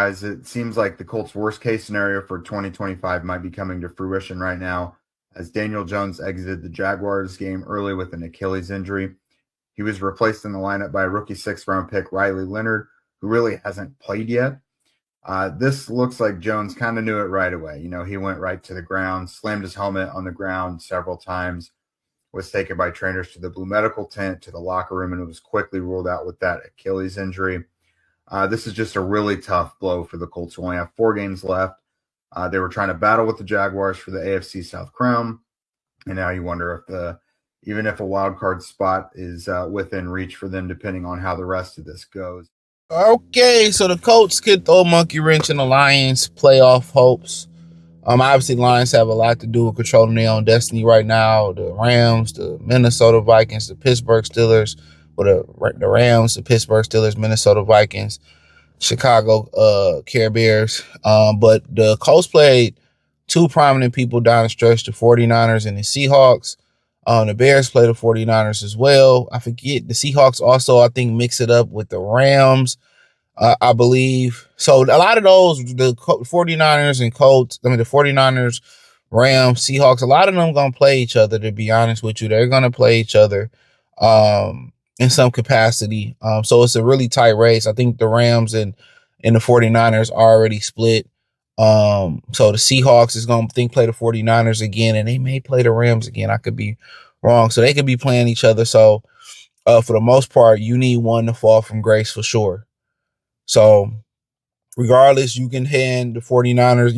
guys. It seems like the Colts' worst case scenario for 2025 might be coming to fruition right now as Daniel Jones exited the Jaguars game early with an Achilles injury. He was replaced in the lineup by rookie sixth-round pick Riley Leonard, who really hasn't played yet. This looks like Jones kind of knew it right away. He went right to the ground, slammed his helmet on the ground several times, was taken by trainers to the Blue Medical tent, to the locker room, and it was quickly ruled out with that Achilles injury. This is just a really tough blow for the Colts, who only have 4 games left. They were trying to battle with the Jaguars for the AFC South crown, and now you wonder even if a wild card spot is within reach for them, depending on how the rest of this goes. Okay, so the Colts could throw a monkey wrench in the Lions' playoff hopes. Obviously, the Lions have a lot to do with controlling their own destiny right now. The Rams, the Minnesota Vikings, the Pittsburgh Steelers, or the Rams, the Pittsburgh Steelers, Minnesota Vikings, Chicago Care Bears. But the Colts played 2 prominent people down the stretch, the 49ers and the Seahawks. The Bears play the 49ers as well. I forget, the Seahawks also, I think, mix it up with the Rams, I believe. So a lot of those, the 49ers and Colts, the 49ers, Rams, Seahawks, a lot of them going to play each other, to be honest with you. They're going to play each other in some capacity. So it's a really tight race. I think the Rams and the 49ers are already split. So the Seahawks is going to play the 49ers again, and they may play the Rams again. I could be wrong. So they could be playing each other. So for the most part, you need one to fall from grace for sure. So regardless, you can hand the 49ers,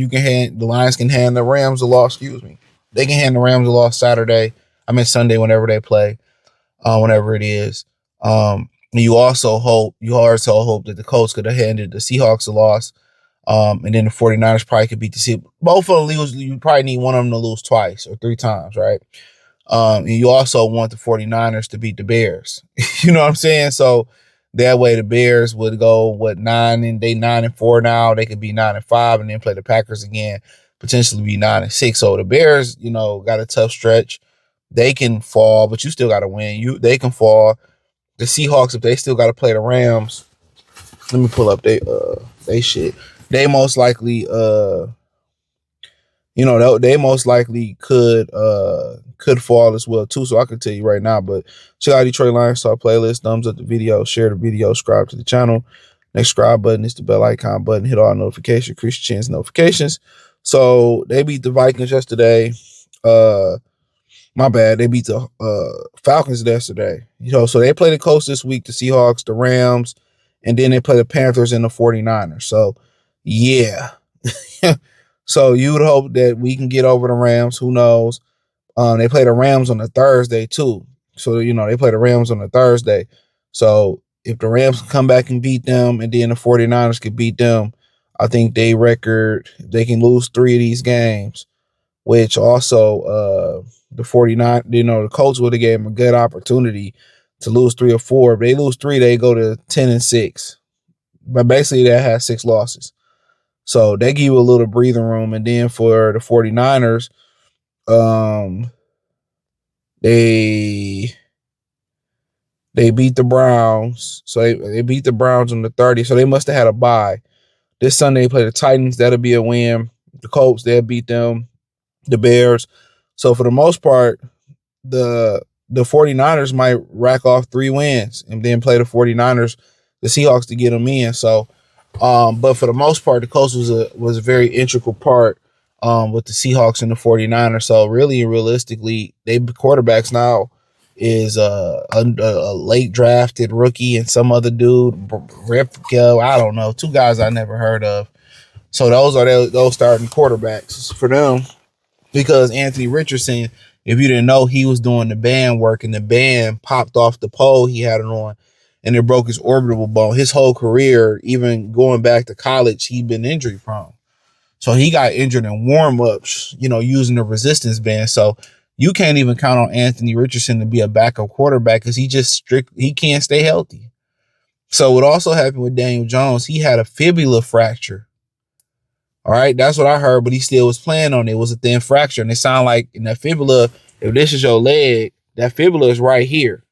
the Lions can hand the Rams a loss, They can hand the Rams a loss Sunday, whenever they play, whenever it is. You also hope that the Colts could have handed the Seahawks a loss. And then the 49ers probably could beat the Seahawks. Both of them lose. You probably need one of them to lose twice or 3 times, right? And you also want the 49ers to beat the Bears. You know what I'm saying? So that way the Bears would go 9-4 now. They could be 9-5 and then play the Packers again, potentially be 9-6. So the Bears, got a tough stretch. They can fall, but you still got to win. They can fall. The Seahawks, if they still got to play the Rams, let me pull up they shit. They most likely they most likely could fall as well too. So I can tell you right now. But check out Detroit Lions Talk playlist. Thumbs up the video, share the video, subscribe to the channel. Next subscribe button is the bell icon button. Hit all notifications, increase your chance notifications. So they beat the Vikings yesterday. My bad. They beat the Falcons yesterday. So they play the Colts this week, the Seahawks, the Rams, and then they play the Panthers and the 49ers. So yeah. So you would hope that we can get over the Rams. Who knows? They play the Rams on a Thursday too. So, they play the Rams on a Thursday. So if the Rams can come back and beat them and then the 49ers could beat them, I think they can lose 3 of these games, which also the 49, the Colts would have gave them a good opportunity to lose 3 or 4. If they lose 3, they go to 10-6. But basically that has 6 losses. So they give you a little breathing room. And then for the 49ers, they beat the Browns. So they beat the Browns on the 30. So they must have had a bye. This Sunday they play the Titans. That'll be a win. The Colts, they'll beat them. The Bears. So for the most part, the 49ers might rack off 3 wins and then play the 49ers, the Seahawks, to get them in. So but for the most part, the Colts was a very integral part with the Seahawks and the 49ers. So really, realistically, they quarterbacks now is a late drafted rookie and some other dude, replica. I don't know, 2 guys I never heard of. So those are those starting quarterbacks for them, because Anthony Richardson, if you didn't know, he was doing the band work and the band popped off the pole he had it on, and it broke his orbital bone. His whole career, even going back to college, he'd been injury prone. So he got injured in warm-ups, using the resistance band. So you can't even count on Anthony Richardson to be a backup quarterback because he can't stay healthy. So what also happened with Daniel Jones, he had a fibula fracture. All right, that's what I heard, but he still was playing on it. It was a thin fracture. And it sounded like in that fibula, if this is your leg, that fibula is right here.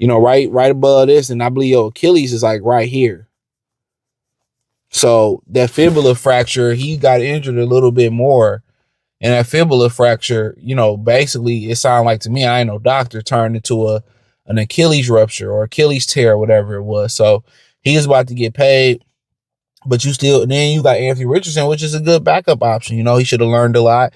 Right above this, and I believe your Achilles is like right here. So that fibula fracture, he got injured a little bit more. And that fibula fracture, basically it sounded like to me, I ain't no doctor, turned into an Achilles rupture or Achilles tear, whatever it was. So he is about to get paid, but then you got Anthony Richardson, which is a good backup option. He should have learned a lot.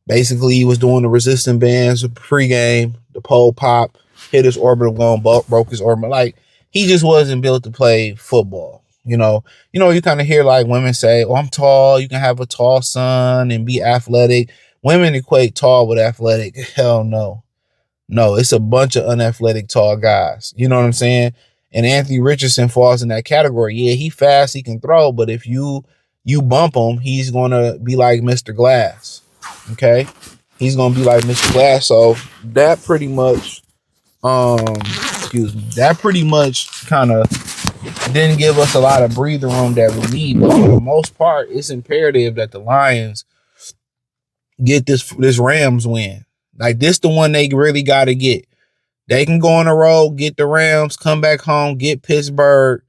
Basically, he was doing the resistant bands pregame, the pole pop, hit his orbital bone, broke his orbital. Like, he just wasn't built to play football. You kind of hear like women say, "Oh, I'm tall. You can have a tall son and be athletic." Women equate tall with athletic. Hell no. No, it's a bunch of unathletic tall guys. You know what I'm saying? And Anthony Richardson falls in that category. Yeah, he fast, he can throw, but if you bump him, he's gonna be like Mr. Glass. Okay? He's gonna be like Mr. Glass. So that pretty much that pretty much kind of didn't give us a lot of breathing room that we need. But for the most part, it's imperative that the Lions get this Rams win. Like, this the one they really gotta get. They can go on the road, get the Rams, come back home, get Pittsburgh.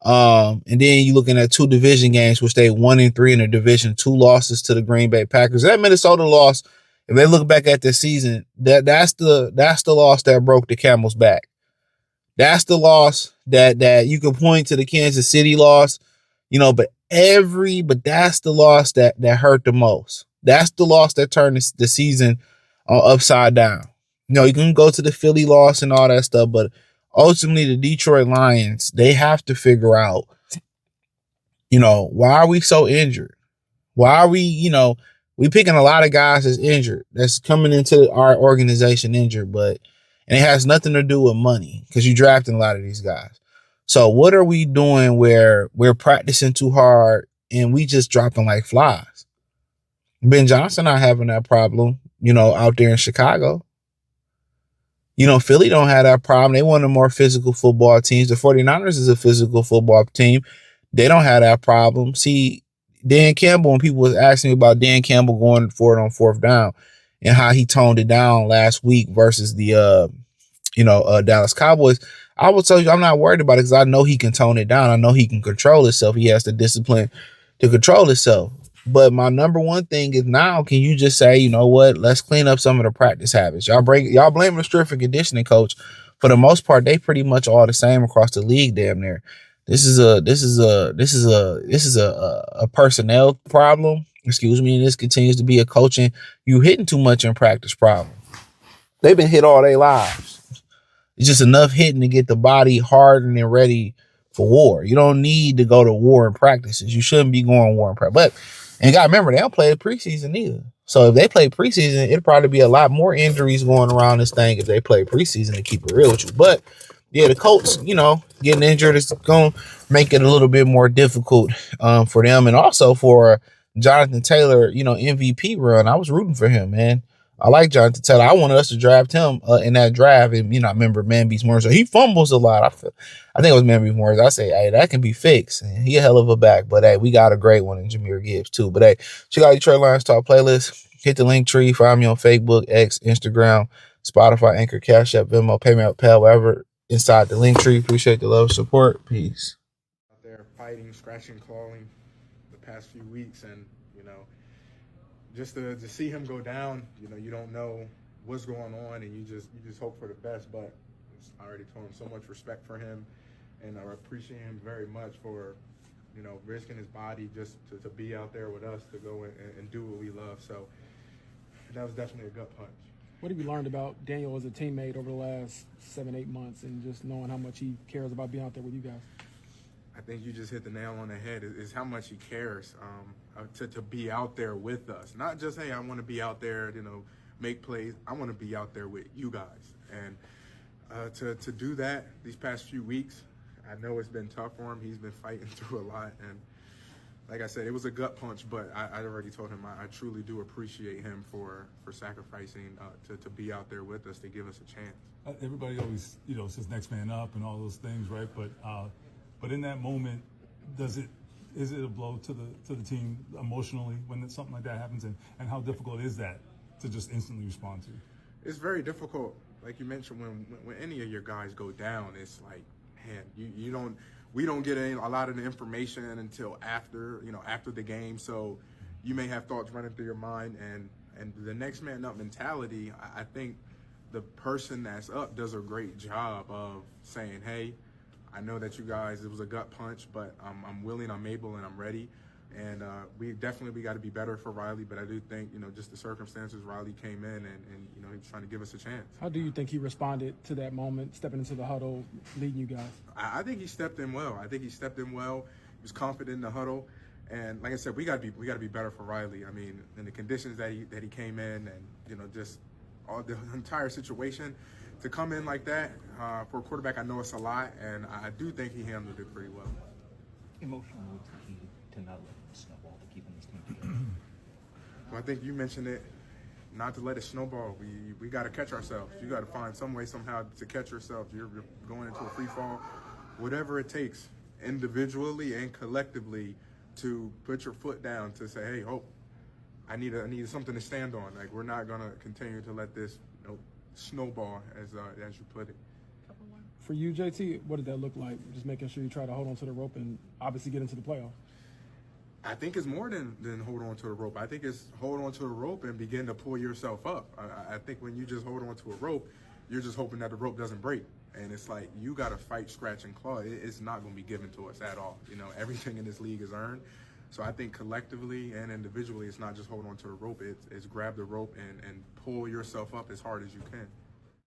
And then you're looking at two division games, which they 1-3 in the division, 2 losses to the Green Bay Packers. That Minnesota loss, if they look back at this season, that's the loss that broke the camel's back. That's the loss that you can point to the Kansas City loss, but that's the loss that hurt the most. That's the loss that turned the season upside down. You can go to the Philly loss and all that stuff, but ultimately the Detroit Lions, they have to figure out, why are we so injured? Why are we picking a lot of guys that's injured, that's coming into our organization injured, and it has nothing to do with money because you're drafting a lot of these guys. So what are we doing where we're practicing too hard and we just dropping like flies? Ben Johnson not having that problem, out there in Chicago. Philly don't have that problem. They one of the more physical football teams. The 49ers is a physical football team. They don't have that problem. See, Dan Campbell, when people was asking me about Dan Campbell going for it on 4th down and how he toned it down last week versus the Dallas Cowboys, I will tell you I'm not worried about it because I know he can tone it down. I know he can control himself. He has the discipline to control himself. But my number one thing is, now can you just say, you know what, let's clean up some of the practice habits. Y'all blame the strength and conditioning coach. For the most part, they pretty much all the same across the league, damn near. This is a personnel problem. Excuse me, and this continues to be a coaching, you hitting too much in practice problem. They've been hit all their lives. It's just enough hitting to get the body hardened and ready for war. You don't need to go to war in practices. You shouldn't be going war in practice. But, and you got to remember, they don't play the preseason either. So if they play preseason, it'd probably be a lot more injuries going around this thing if they play preseason, to keep it real with you. But yeah, the Colts, getting injured is going to make it a little bit more difficult for them. And also for Jonathan Taylor, MVP run. I was rooting for him, man. I like Jonathan Taylor. I wanted us to draft him in that draft. And, I remember Man Beats Morris. So he fumbles a lot. I think it was Man Beats Morris. I say, hey, that can be fixed. And he a hell of a back. But, hey, we got a great one in Jahmyr Gibbs, too. But, hey, check out Detroit Lions Talk playlist. Hit the link tree. Find me on Facebook, X, Instagram, Spotify, Anchor, Cash App, Venmo, PayPal, Pal, wherever inside the link tree. Appreciate the love, support. Peace. Out there fighting, scratching, clawing the past few weeks, and just to see him go down, you don't know what's going on, and you just hope for the best. But I already told him, so much respect for him, and I appreciate him very much for risking his body just to be out there with us, to go and do what we love. So that was definitely a gut punch. What have you learned about Daniel as a teammate over the last 7-8 months, and just knowing how much he cares about being out there with you guys? I think you just hit the nail on the head, is how much he cares to be out there with us. Not just, hey, I want to be out there, make plays. I want to be out there with you guys. And to do that these past few weeks, I know it's been tough for him. He's been fighting through a lot. And like I said, it was a gut punch, but I already told him I truly do appreciate him for sacrificing to be out there with us, to give us a chance. Everybody always, says next man up and all those things, right? But in that moment, is it a blow to the team emotionally when something like that happens, and how difficult is that to just instantly respond to? It's very difficult. Like you mentioned, when any of your guys go down, it's like, man, you don't. we don't get a lot of the information until after the game. So you may have thoughts running through your mind, and the next man up mentality. I think the person that's up does a great job of saying, hey, I know that you guys, it was a gut punch, but I'm willing, I'm able, and I'm ready. And we got to be better for Riley. But I do think, just the circumstances, Riley came in and he was trying to give us a chance. How do you think he responded to that moment, stepping into the huddle, leading you guys? I think he stepped in well. He was confident in the huddle. And like I said, we got to be better for Riley. I mean, in the conditions that he came in, and just all the entire situation, to come in like that for a quarterback, I know it's a lot, and I do think he handled it pretty well. Emotional moves the key to not letting it snowball, to keeping this team together? Well, I think you mentioned it, not to let it snowball. We got to catch ourselves. You got to find some way somehow to catch yourself. You're going into a free fall, whatever it takes, individually and collectively, to put your foot down to say, hey, hope, I need something to stand on. Like, we're not gonna continue to let this snowball, as you put it. For you, JT, what did that look like? Just making sure you try to hold on to the rope and obviously get into the playoffs. I think it's more than hold on to the rope. I think it's hold on to the rope and begin to pull yourself up. I think when you just hold on to a rope, you're just hoping that the rope doesn't break. And it's like, you got to fight, scratch, and claw. It's not going to be given to us at all. Everything in this league is earned. So I think collectively and individually, it's not just hold on to the rope. It's grab the rope and pull yourself up as hard as you can.